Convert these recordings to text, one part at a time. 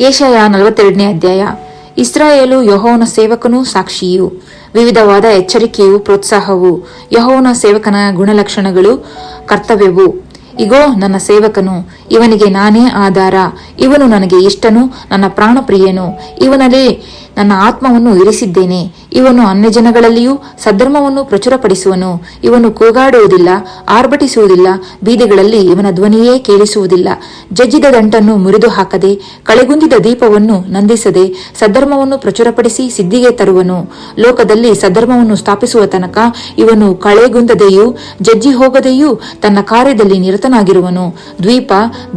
ಯೆಶಾಯ 42ನೇ ಅಧ್ಯಾಯ. ಇಸ್ರಾಯೇಲು ಯೆಹೋವನ ಸೇವಕನೂ ಸಾಕ್ಷಿಯೂ. ವಿವಿಧವಾದ ಎಚ್ಚರಿಕೆಯೂ ಪ್ರೋತ್ಸಾಹವೂ. ಯೆಹೋವನ ಸೇವಕನ ಗುಣಲಕ್ಷಣಗಳು, ಕರ್ತವ್ಯವು. ಇಗೋ ನನ್ನ ಸೇವಕನು, ಇವನಿಗೆ ನಾನೇ ಆಧಾರ, ಇವನು ನನಗೆ ಇಷ್ಟನು, ನನ್ನ ಪ್ರಾಣಪ್ರಿಯನು, ಇವನಲ್ಲಿ ನನ್ನ ಆತ್ಮವನ್ನು ಇರಿಸಿದ್ದೇನೆ. ಇವನು ಅನ್ಯಜನಗಳಲ್ಲಿಯೂ ಸದ್ಧರ್ಮವನ್ನು ಪ್ರಚುರಪಡಿಸುವನು. ಇವನು ಕೂಗಾಡುವುದಿಲ್ಲ, ಆರ್ಭಟಿಸುವುದಿಲ್ಲ, ಬೀದಿಗಳಲ್ಲಿ ಇವನ ಧ್ವನಿಯೇ ಕೇಳಿಸುವುದಿಲ್ಲ. ಜಜ್ಜಿದ ದಂಟನ್ನು ಮುರಿದು ಹಾಕದೆ, ಕಳೆಗುಂದಿದ ದೀಪವನ್ನು ನಂದಿಸದೆ, ಸದ್ಧರ್ಮವನ್ನು ಪ್ರಚುರಪಡಿಸಿ ಸಿದ್ಧಿಗೆ ತರುವನು. ಲೋಕದಲ್ಲಿ ಸದ್ಧರ್ಮವನ್ನು ಸ್ಥಾಪಿಸುವ ತನಕ ಇವನು ಕಳೆಗುಂದದೆಯೂ ಜಜ್ಜಿ ಹೋಗದೆಯೂ ತನ್ನ ಕಾರ್ಯದಲ್ಲಿ ನಿರತನಾಗಿರುವನು.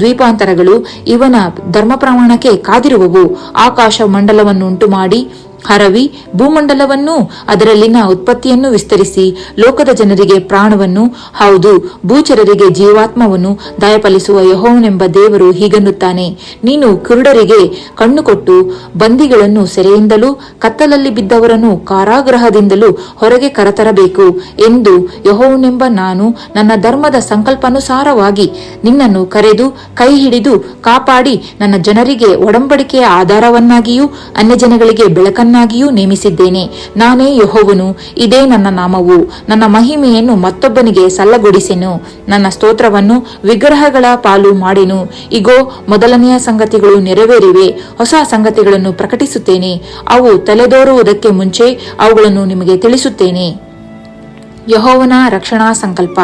ದ್ವೀಪಾಂತರಗಳು ಇವನ ಧರ್ಮ ಪ್ರಮಾಣಕ್ಕೆ ಕಾದಿರುವವು. ಆಕಾಶ ಮಂಡಲವನ್ನು ಉಂಟು ಮಾಡಿ ಹರವಿ ಭೂಮಂಡಲವನ್ನು ಅದರಲ್ಲಿನ ಉತ್ಪತ್ತಿಯನ್ನು ವಿಸ್ತರಿಸಿ ಲೋಕದ ಜನರಿಗೆ ಪ್ರಾಣವನ್ನು, ಹೌದು ಭೂಚರರಿಗೆ ಜೀವಾತ್ಮವನ್ನು ದಯಪಾಲಿಸುವ ಯೆಹೋವನೆಂಬ ದೇವರು ಹೀಗನ್ನುತ್ತಾನೆ. ನೀನು ಕುರುಡರಿಗೆ ಕಣ್ಣು ಕೊಟ್ಟು ಬಂದಿಗಳನ್ನು ಸೆರೆಯಿಂದಲೂ ಕತ್ತಲಲ್ಲಿ ಬಿದ್ದವರನ್ನು ಕಾರಾಗೃಹದಿಂದಲೂ ಹೊರಗೆ ಕರೆತರಬೇಕು ಎಂದು ಯೆಹೋವನೆಂಬ ನಾನು ನನ್ನ ಧರ್ಮದ ಸಂಕಲ್ಪಾನುಸಾರವಾಗಿ ನಿನ್ನನ್ನು ಕರೆದು ಕೈ ಹಿಡಿದು ಕಾಪಾಡಿ ನನ್ನ ಜನರಿಗೆ ಒಡಂಬಡಿಕೆಯ ಆಧಾರವನ್ನಾಗಿಯೂ ಅನ್ಯಜನಗಳಿಗೆ ಬೆಳಕನ್ನಾಗಿಯೂ ನೇಮಿಸಿದ್ದೇನೆ. ನಾನೇ ಯೆಹೋವನು, ಇದೇ ನನ್ನ ನಾಮವು. ನನ್ನ ಮಹಿಮೆಯನ್ನು ಮತ್ತೊಬ್ಬನಿಗೆ ಸಲ್ಲಗೊಡಿಸೆನು, ನನ್ನ ಸ್ತೋತ್ರವನ್ನು ವಿಗ್ರಹಗಳ ಪಾಲು ಮಾಡೆನು. ಇಗೋ, ಮೊದಲನೆಯ ಸಂಗತಿಗಳು ನೆರವೇರಿವೆ, ಹೊಸ ಸಂಗತಿಗಳನ್ನು ಪ್ರಕಟಿಸುತ್ತೇನೆ. ಅವು ತಲೆದೋರುವುದಕ್ಕೆ ಮುಂಚೆ ಅವುಗಳನ್ನು ನಿಮಗೆ ತಿಳಿಸುತ್ತೇನೆ. ಯೆಹೋವನ ರಕ್ಷಣಾ ಸಂಕಲ್ಪ.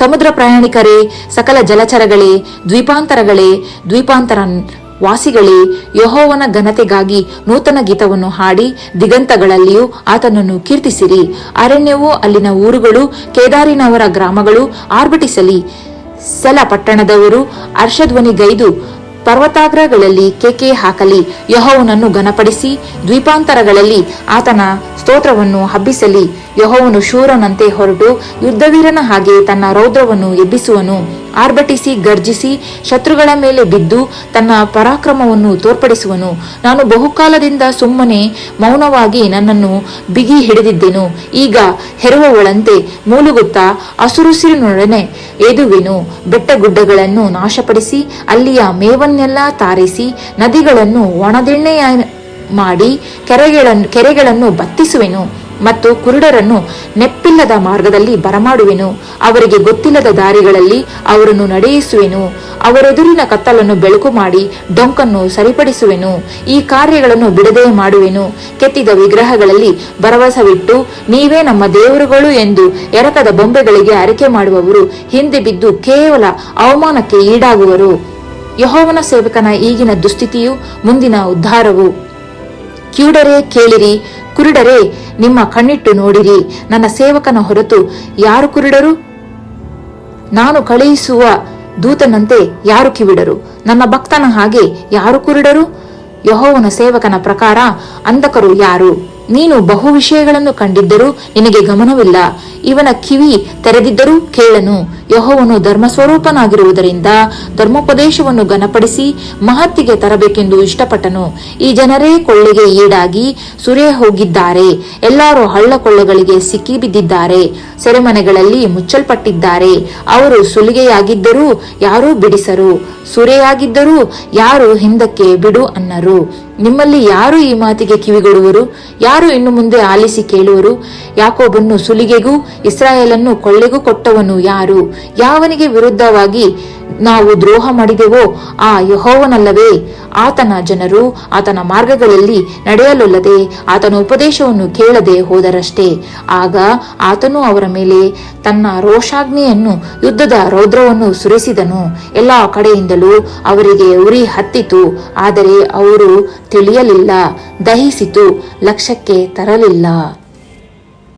ಸಮುದ್ರ ಪ್ರಯಾಣಿಕರೇ, ಸಕಲ ಜಲಚರಗಳೇ, ದ್ವೀಪಾಂತರ ವಾಸಿಗಳೇ, ಯೆಹೋವನ ಘನತೆಗಾಗಿ ನೂತನ ಗೀತವನ್ನು ಹಾಡಿ ದಿಗಂತಗಳಲ್ಲಿಯೂ ಆತನನ್ನು ಕೀರ್ತಿಸಿರಿ. ಅರಣ್ಯವೂ ಅಲ್ಲಿನ ಊರುಗಳು, ಕೇದಾರಿನವರ ಗ್ರಾಮಗಳು ಆರ್ಭಟಿಸಲಿ. ಸೆಲ ಪಟ್ಟಣದವರು ಹರ್ಷಧ್ವನಿಗೈದು ಪರ್ವತಾಗ್ರಗಳಲ್ಲಿ ಕೇಕೆ ಹಾಕಲಿ. ಯೆಹೋವನನ್ನು ಘನಪಡಿಸಿ ದ್ವೀಪಾಂತರಗಳಲ್ಲಿ ಆತನ ಸ್ತೋತ್ರವನ್ನು ಹಬ್ಬಿಸಲಿ. ಯೆಹೋವನು ಶೂರನಂತೆ ಹೊರಟು ಯುದ್ಧವೀರನ ಹಾಗೆ ತನ್ನ ರೌದ್ರವನ್ನು ಎಬ್ಬಿಸುವನು. ಆರ್ಭಟಿಸಿ ಗರ್ಜಿಸಿ ಶತ್ರುಗಳ ಮೇಲೆ ಬಿದ್ದು ತನ್ನ ಪರಾಕ್ರಮವನ್ನು ತೋರ್ಪಡಿಸುವನು. ನಾನು ಬಹುಕಾಲದಿಂದ ಸುಮ್ಮನೆ ಮೌನವಾಗಿ ನನ್ನನ್ನು ಬಿಗಿ ಹಿಡಿದಿದ್ದೆನು. ಈಗ ಹೆರುವವಳಂತೆ ಮೂಲುಗುತ್ತಾ ಹಸುರುಸಿರಿನೊಡನೆ ಎದುವೆನು. ಬೆಟ್ಟಗುಡ್ಡಗಳನ್ನು ನಾಶಪಡಿಸಿ ಅಲ್ಲಿಯ ಮೇವನ್ನೆಲ್ಲ ತಾರಿಸಿ ನದಿಗಳನ್ನು ಒಣದಿಣ್ಣೆಯ ಮಾಡಿ ಕೆರೆಗಳನ್ನು ಬತ್ತಿಸುವೆನು ಮತ್ತು ಕುರುಡರನ್ನು ನೆಪ್ಪಿಲ್ಲದ ಮಾರ್ಗದಲ್ಲಿ ಬರಮಾಡುವೆನು. ಅವರಿಗೆ ಗೊತ್ತಿಲ್ಲದ ದಾರಿಗಳಲ್ಲಿ ಅವರನ್ನು ನಡೆಯಿಸುವೆನು. ಅವರೆದುರಿನ ಕತ್ತಲನ್ನು ಬೆಳಕು ಮಾಡಿ ಡೊಂಕನ್ನು ಸರಿಪಡಿಸುವೆನು. ಈ ಕಾರ್ಯಗಳನ್ನು ಬಿಡದೆ ಮಾಡುವೆನು. ಕೆತ್ತಿದ ವಿಗ್ರಹಗಳಲ್ಲಿ ಭರವಸವಿಟ್ಟು ನೀವೇ ನಮ್ಮ ದೇವರುಗಳು ಎಂದು ಎರಕದ ಬೊಂಬೆಗಳಿಗೆ ಅರಿಕೆ ಮಾಡುವವರು ಹಿಂದೆ ಬಿದ್ದು ಕೇವಲ ಅವಮಾನಕ್ಕೆ ಈಡಾಗುವರು. ಯೆಹೋವನ ಸೇವಕನ ಈಗಿನ ದುಸ್ಥಿತಿಯು ಮುಂದಿನ ಉದ್ಧಾರವು. ಕಿವುಡರೇ ಕೇಳಿರಿ, ಕುರುಡರೇ ನಿಮ್ಮ ಕಣ್ಣಿಟ್ಟು ನೋಡಿರಿ. ನನ್ನ ಸೇವಕನ ಹೊರತು ಯಾರು ಕುರುಡರು? ನಾನು ಕಳುಹಿಸುವ ದೂತನಂತೆ ಯಾರು ಕಿವಿಡರು? ನನ್ನ ಭಕ್ತನ ಹಾಗೆ ಯಾರು ಕುರುಡರು? ಯೆಹೋವನ ಸೇವಕನ ಪ್ರಕಾರ ಅಂಧಕರು ಯಾರು? ನೀನು ಬಹು ವಿಷಯಗಳನ್ನು ಕಂಡಿದ್ದರೂ ನಿನಗೆ ಗಮನವಿಲ್ಲ. ಇವನ ಕಿವಿ ತೆರೆದಿದ್ದರೂ ಕೇಳನು. ಯೆಹೋವನು ಧರ್ಮಸ್ವರೂಪನಾಗಿರುವುದರಿಂದ ಧರ್ಮೋಪದೇಶವನ್ನು ಘನಪಡಿಸಿ ಮಹತ್ತಿಗೆ ತರಬೇಕೆಂದು ಇಷ್ಟಪಟ್ಟನು. ಈ ಜನರೇ ಕೊಳ್ಳೆಗೆ ಈಡಾಗಿ ಸುರೇ ಹೋಗಿದ್ದಾರೆ. ಎಲ್ಲರೂ ಹಳ್ಳ ಕೊಳ್ಳಗಳಿಗೆ ಸಿಕ್ಕಿ ಬಿದ್ದಿದ್ದಾರೆ. ಸೆರೆಮನೆಗಳಲ್ಲಿ ಮುಚ್ಚಲ್ಪಟ್ಟಿದ್ದಾರೆ. ಅವರು ಸುಲಿಗೆಯಾಗಿದ್ದರೂ ಯಾರೂ ಬಿಡಿಸರು, ಸುರೆಯಾಗಿದ್ದರೂ ಯಾರು ಹಿಂದಕ್ಕೆ ಬಿಡು ಅನ್ನರು. ನಿಮ್ಮಲ್ಲಿ ಯಾರು ಈ ಮಾತಿಗೆ ಕಿವಿಗೊಡುವರು? ಯಾರು ಇನ್ನು ಮುಂದೆ ಆಲಿಸಿ ಕೇಳುವರು? ಯಾಕೋಬನ್ನು ಸುಲಿಗೆಗೂ ಇಸ್ರಾಯೇಲನ್ನು ಕೊಳ್ಳೆಗೂ ಕೊಟ್ಟವನು ಯಾರು? ಯಾವನಿಗೆ ವಿರುದ್ಧವಾಗಿ ನಾವು ದ್ರೋಹ ಮಾಡಿದೆವೋ ಆ ಯೆಹೋವನಲ್ಲವೇ? ಆತನ ಜನರು ಆತನ ಮಾರ್ಗಗಳಲ್ಲಿ ನಡೆಯಲೊಲ್ಲದೆ ಆತನ ಉಪದೇಶವನ್ನು ಕೇಳದೆ ಹೋದರಷ್ಟೇ. ಆಗ ಆತನು ಅವರ ಮೇಲೆ ತನ್ನ ರೋಷಾಗ್ನಿಯನ್ನು, ಯುದ್ಧದ ರೌದ್ರವನ್ನು ಸುರಿಸಿದನು. ಎಲ್ಲಾ ಕಡೆಯಿಂದಲೂ ಅವರಿಗೆ ಉರಿ ಹತ್ತಿತು, ಆದರೆ ಅವರು ತಿಳಿಯಲಿಲ್ಲ. ದಹಿಸಿತು, ಲಕ್ಷ್ಯಕ್ಕೆ ತರಲಿಲ್ಲ.